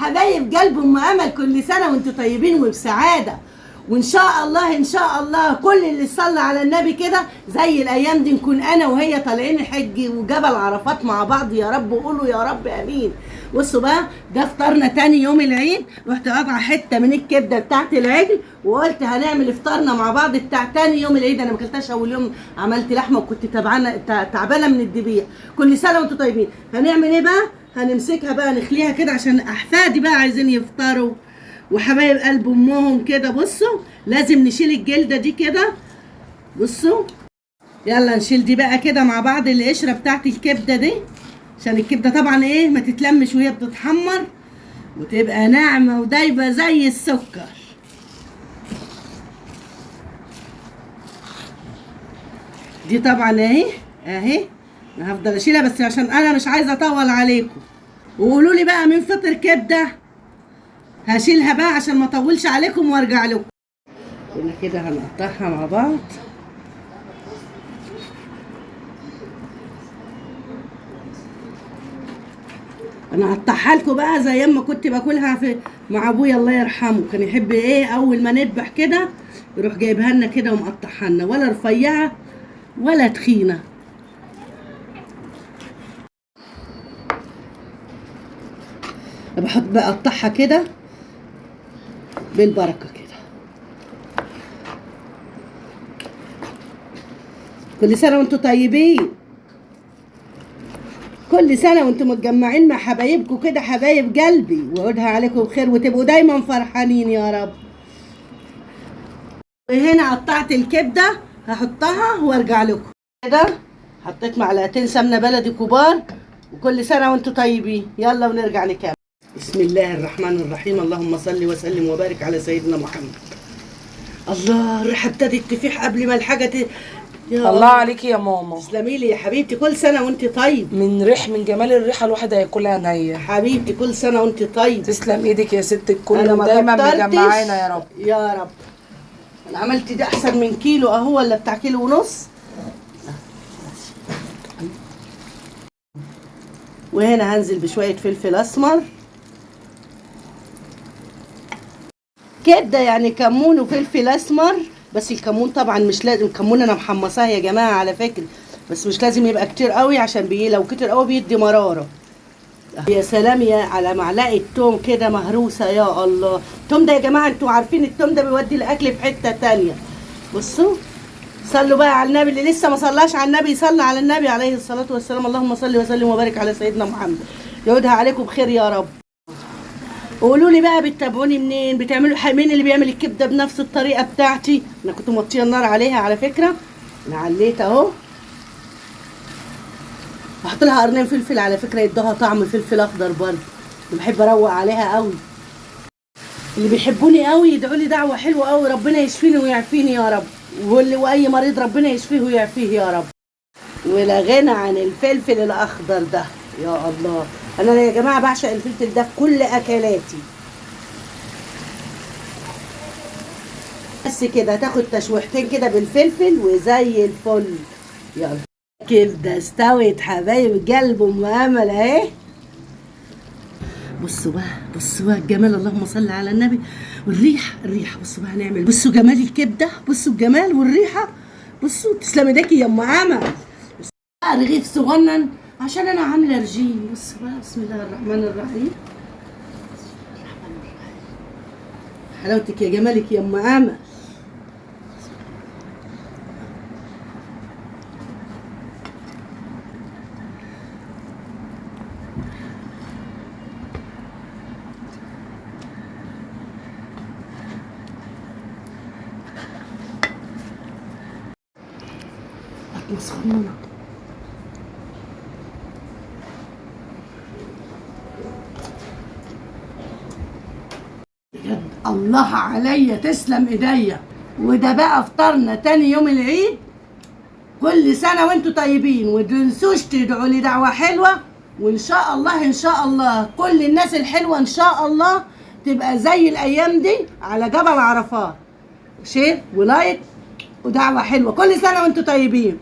حبايب قلب ام امل، كل سنه وانتم طيبين وبسعاده، وان شاء الله ان شاء الله كل اللي صلى على النبي كده زي الايام دي نكون انا وهي طالعين الحج وجبل عرفات مع بعض يا رب، وقولوا يا رب امين. بصوا بقى، ده فطارنا تاني يوم العيد. رحت قاطعه حته من الكبده بتاعت العجل وقلت هنعمل افطارنا مع بعض بتاع تاني يوم العيد. انا ما اكلتهاش اول يوم، عملت لحمه وكنت تعبانه من الذبيح. كل سنه وانتم طيبين. هنعمل ايه بقى؟ هنمسكها بقى نخليها كده عشان احفادي بقى عايزين يفطروا وحبايب قلب امهم كده. بصوا لازم نشيل الجلده دي كده. بصوا يلا نشيل دي بقى كده مع بعض، القشره بتاعت الكبده دي، عشان الكبده طبعا ايه ما تتلمش وهي بتتحمر وتبقى ناعمه ودايبه زي السكر. دي طبعا اهي انا هفضل اشيلها بس عشان انا مش عايزه اطول عليكم. وقولوا لي بقى مين فطر كبده، هشيلها بقى عشان ما اطولش عليكم وارجع لكم. كده هنقطعها مع بعض. انا هقطعها لكم بقى زي ما كنت باكلها مع ابويا الله يرحمه، كان يحب ايه اول ما نذبح كده يروح جايبها لنا كده ومقطعها لنا، ولا رفيعه ولا تخينه. بحط بقطعها كده بالبركه كده. كل سنه وانتم طيبين، كل سنه وانتم متجمعين مع حبايبكم كده حبايب قلبي، وعودها عليكم بخير وتبقوا دايما فرحانين يا رب. وهنا قطعت الكبده هحطها وارجع لكم. كده حطيت معلقتين سمنه بلدي كبار. وكل سنه وانتم طيبين. يلا ونرجع نكمل. بسم الله الرحمن الرحيم. اللهم صل وسلم وبارك على سيدنا محمد. الله، الريحه ابتدت تفيح قبل ما الحاجه يا الله عليكي يا ماما. تسلمي لي يا حبيبتي، كل سنه وانت طيب. من جمال الريحه الواحد هياكلها نيه. حبيبتي كل سنه وانت طيب. تسلم ايدك يا ست الكل، ودايما مجمعانا يا رب يا رب. انا عملت دي احسن من كيلو اهو، ولا بتاع كيلو ونص. وهنا هنزل بشويه فلفل اسمر. كبده يعني كمون وفلفل اسمر، بس الكمون طبعا مش لازم، الكمون انا محمصاه يا جماعه على فكره، بس مش لازم يبقى كتير قوي عشان لو كتير قوي بيدي مراره. يا سلام يا على معلقه توم كده مهروسه، يا الله. التوم ده يا جماعه انتوا عارفين التوم ده بيودي الاكل في حته تانيه. بصوا صلوا بقى على النبي، اللي لسه ما صلاش على النبي يصلي على النبي عليه الصلاه والسلام. اللهم صل وسلم وبارك على سيدنا محمد، يعودها عليكم بخير يا رب. قولوا لي بقى بتتابعوني منين، بتعملوا مين اللي بيعمل الكبده بنفس الطريقه بتاعتي؟ انا كنت موطيه النار عليها على فكره، انا عليت اهو. بحط لها قرنين فلفل على فكره يدوها طعم فلفل اخضر برضه، بحب اروق عليها قوي. اللي بيحبوني قوي يدعوا لي دعوه حلوه قوي، ربنا يشفيني ويعافيني يا رب، واي مريض ربنا يشفيه ويعافيه يا رب. ولا غنى عن الفلفل الاخضر ده، يا الله. انا يا جماعه بعشق الفلفل ده في كل اكلاتي. بس كده تاخد تشويحتين كده بالفلفل وزي الفل. يلا كبده استوت حبايب قلب ام امل اهي. بصوا بقى الجمال، اللهم صل على النبي. والريحه بصوا بقى هنعمل، بصوا جمال الكبده، بصوا الجمال والريحه. بصوا تسلم ايديكي يا ام امل. رغيف صغنن عشان انا عامله رجيم. بصوا بقى، بسم الله الرحمن الرحيم. حلاوتك يا جمالك يا ام امل. صغننه بجد، الله عليا تسلم ايديا. وده بقى فطرنا تاني يوم العيد. كل سنه وانتم طيبين، ومتنسوش تدعوا لي دعوه حلوه، وان شاء الله ان شاء الله كل الناس الحلوه ان شاء الله تبقى زي الايام دي على جبل عرفات. شير ولايك ودعوه حلوه. كل سنه وانتم طيبين.